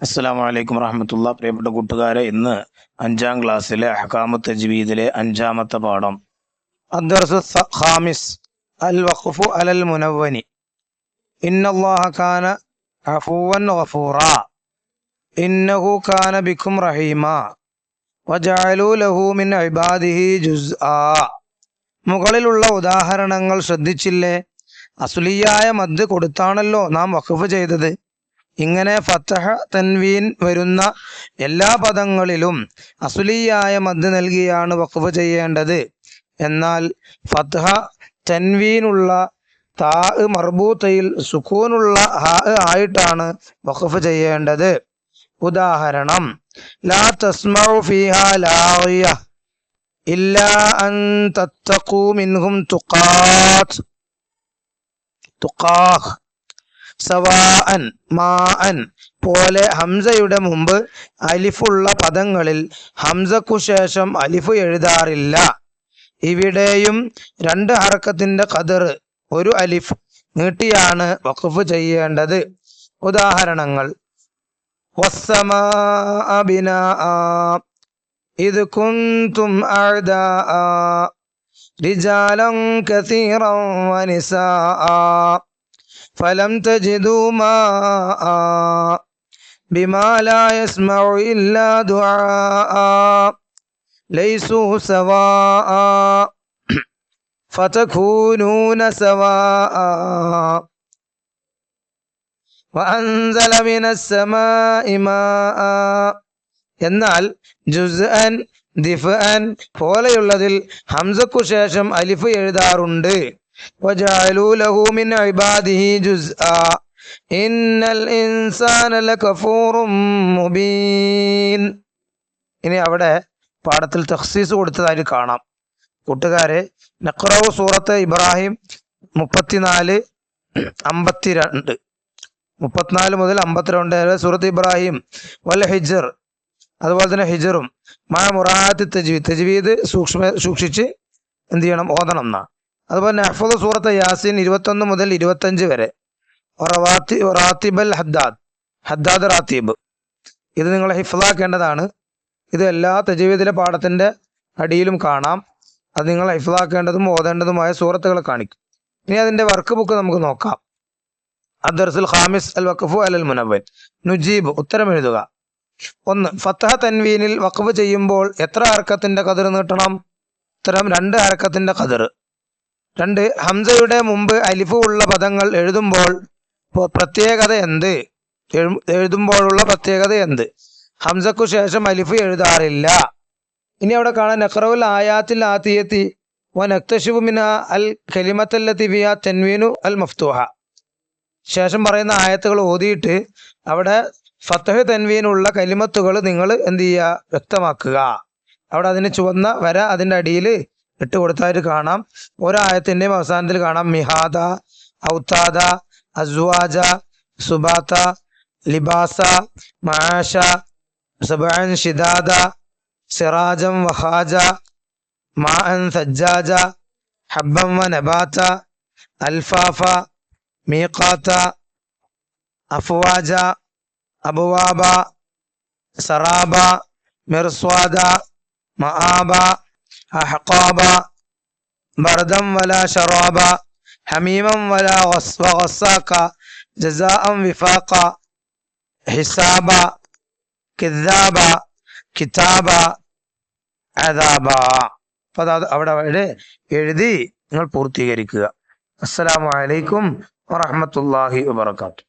അസ്സലാമു അലൈക്കും വറഹ്മത്തുള്ളാഹി. പ്രിയപ്പെട്ട കൂട്ടുകാരെ, ഇന്ന് 5ാം ക്ലാസ്സിലെ അഹ്കാമു തജ്വീദിലെ 5ാമത്തെ പാഠം അദ്ദർസു ഖാമിസ് അൽ വഖ്ഫു അലൽ മുനവ്വനി. ഇന്നല്ലാഹ കാന അഫുവൻ ഗഫൂറാ ഇന്നഹു കാന ബിക്കും റഹീമാ വജഅലൂ ലഹു മിൻ ഇബാദിഹി ജുസ്ആ. മുകളിലുള്ള ഉദാഹരണങ്ങൾ ശ്രദ്ധിച്ചില്ലേ? അസ്ലിയായ മദ് കൊടുത്താണല്ലോ നാം വഖഫ് ചെയ്തത്. ഇങ്ങനെ ഫതഹ തൻവീൻ വരുന്ന എല്ലാ പദങ്ങളിലും അസ്ലിയായ മദ് നൽകിയാണ് വഖഫ് ചെയ്യേണ്ടത്. എന്നാൽ ഫതഹ തൻവീനുള്ള താ മർബൂത്തയിൽ സുക്കൂനുള്ള ഹാ ആയിട്ടാണ് വഖഫ് ചെയ്യേണ്ടത്. ഉദാഹരണം: ലാ തസ്മഉ ഫീഹാ ലാഗിയ ഇല്ലാ അൻ തത്തഖൂ മിൻഹും തുഖാഖ്. സവാഅൻ, മാഅൻ പോലെ ഹംസയുടെ മുമ്പ് അലിഫുള്ള പദങ്ങളിൽ ഹംസക്കു ശേഷം അലിഫ് എഴുതാറില്ല. ഇവിടെയും 2 ഹർക്കത്തിന്റെ ഖദർ, 1 അലിഫ് നീട്ടിയാണ് വഖഫ് ചെയ്യേണ്ടത്. ഉദാഹരണങ്ങൾ: വസ്സമാഅ ബിനാഅ ഇദ് കുൻതും അഅദാഅ റിജാലൻ കസീറൻ വനിസാഅ ഫലം തജിദൂ മാഅ ബിമാ ലാ യസ്മഉ ഇല്ലാ ദുആഅ ലൈസൂ സവാഅ ഫതകൂനൂന സവാഅ വഅൻസല മിനസ്സമാഇ മാഅ. എന്നാൽ ജുസ്അൻ, ദിഫ്അൻ പോലെയുള്ളതിൽ ഹംസക്കു ശേഷം അലിഫ് എഴുതാറുണ്ട്. وجعلوا له من عباده جزءا إن الإنسان لكفور مبين. ഇനി അവിടെ പാഠത്തിൽ തഖ്സീസ് കൊടുത്തതായിട്ട് കാണാം. കൂട്ടുകാരെ, നഖ്റഉ സൂറത്ത് ഇബ്രാഹിം 34 മുതൽ 52 വരെ സൂറത്ത് ഇബ്രാഹിം, വൽ ഹിജ്ർ അതുപോലെ തന്നെ ഹിജ്റും മാ മുറാഅത്ത് തജ്വീദ് സൂക്ഷിച്ച് എന്ത് ചെയ്യണം? ഓതണം എന്നാ. അതുപോലെ നഹ്ഫദ് സൂറത്ത് യാസീൻ 21 മുതൽ 25 വരെ. റാത്തിബൽ ഹദ്ദാദ് റാത്തീബ് ഇത് നിങ്ങൾ ഹിഫ്ളാക്കേണ്ടതാണ്. ഇത് എല്ലാ തജ്വീദിലെ പാഠത്തിന്റെ അടിയിലും കാണാം. അത് നിങ്ങൾ ഹിഫ്ളാക്കേണ്ടതും ഓതേണ്ടതുമായ സൂറത്തുകളെ കാണിക്കും. ഇനി അതിന്റെ വർക്ക് ബുക്ക് നമുക്ക് നോക്കാം. അദ്ദർസുൽ ഖാമിസ് അൽ വഖഫു അലൽ മുനവ്വൻ. നുജീബ്, ഉത്തരം എഴുതുക. 1. ഫതഹ തൻവീനിൽ വഖഫ് ചെയ്യുമ്പോൾ എത്ര ഹർക്കത്തിന്റെ ഖദർ നീട്ടണം? ഉത്തരം 2 ഹർക്കത്തിന്റെ ഖദർ. 2. ഹംസയുടെ മുമ്പ് അലിഫ് ഉള്ള പദങ്ങൾ എഴുതുമ്പോഴുള്ള പ്രത്യേകത എന്ത്? ഹംസക്കു ശേഷം അലിഫ് എഴുതാറില്ല. ഇനി അവിടെ കാണാൻ നഖ്റഉൽ ആയാത്തിൽ ആതിയത്തി വനക്തശിഫു മിൻഹാ അൽ കലിമത്തല്ലതി ഫിഹാ തൻവീനു അൽ മഫ്തൂഹ. ശേഷം പറയുന്ന ആയത്തുകൾ ഓതിയിട്ട് അവിടെ ഫതഹ് തൻവീനുള്ള കലിമത്തുകൾ നിങ്ങൾ എന്ത് ചെയ്യുക? വ്യക്തമാക്കുക. അവിടെ അതിന് ചുവന്ന വര അതിൻ്റെ അടിയിൽ ഇട്ട് കൊടുത്തായിട്ട് കാണാം. ഒരായത്തിൻ്റെയും അവസാനത്തിൽ കാണാം മിഹാദ, ഔതാദ, അസ്വാജ, സുബാത, ലിബാസ, മആഷ, സബഅൻ ഷിദാദ, സിറാജം വഹാജ, മാഅൻ സജ്ജാജ, ഹബ്ബൻ വനബാത, അൽഫാഫ, മീഖാത, അഫ്വാജ, അബ്വാബ, സറാബ, മിർസ്വാദ, മആബ, അഹ്ഖാബ, ബർദം വലാ ശറാബ, ഹമീമൻ വലാ വഗസ്സാക, ജസാഅൻ വിഫാഖ, ഹിസാബ, കിദ്ദാബ, കിതാബ, അദാബ. അപ്പോൾ അവിടെ എഴുതി നിങ്ങൾ പൂർത്തീകരിക്കുക. അസ്സലാമു അലൈക്കും വറഹ്മത്തുള്ളാഹി വബറകാതുഹു.